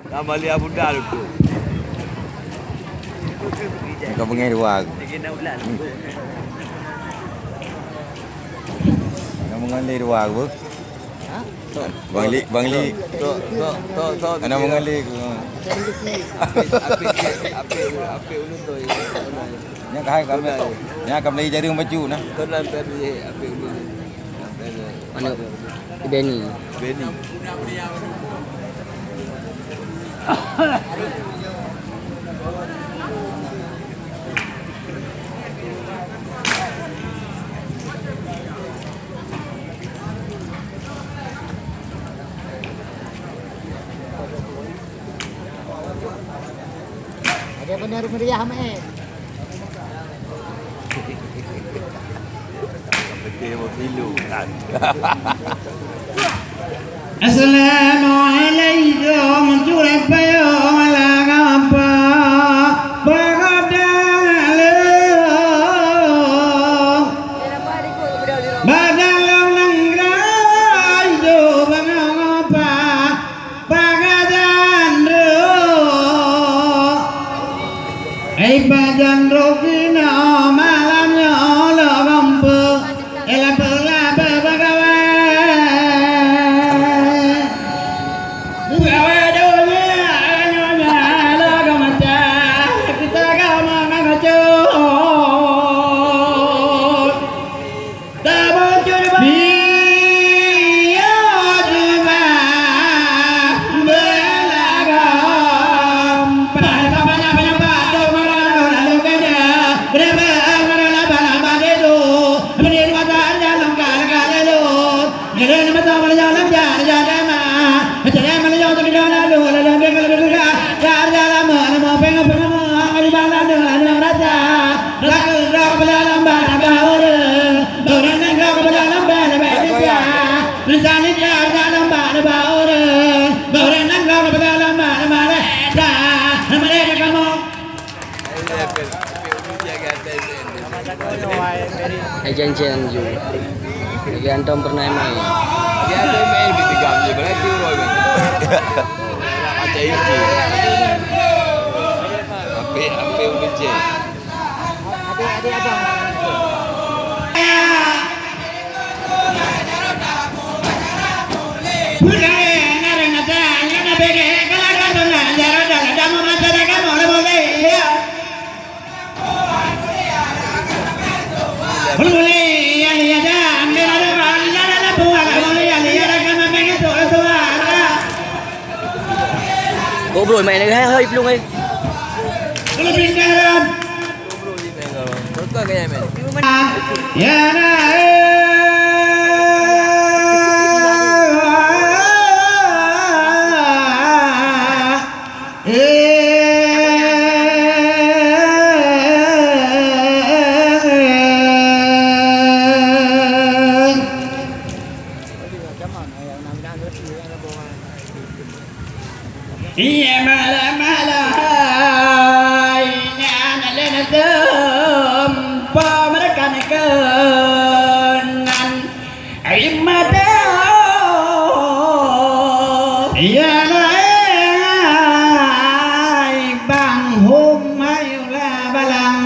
Nama Lia Buddha tu. Kau pengen dua. Kau mengalih dua aku. Bang Li. Ana mengalih ku. Api ulun tu. Nya kai kami. Nya kami jadi baju nah. Tuan pergi api ulun. Mana Benny. Ada benar meriah meh. Betul mobilu kan. Assalamualaikum warahmatullahi Badan rokina malamnya olah mampu elah pelapa bagawan bagawan dunia nyonya laga mata kita kama ngacot tak bocor biar cuma belagam pada banyak batu janjian juga. Lagi antum pernah main. Dia ada main di tiga je berarti roy. Macam itu. Api ulun je. Adik abang. Cô rồi mày này hơi luôn đi. Betul ke men? Ya iya malam ini anak lena tempa mereka nekenan imada iya bang hum ayu la balang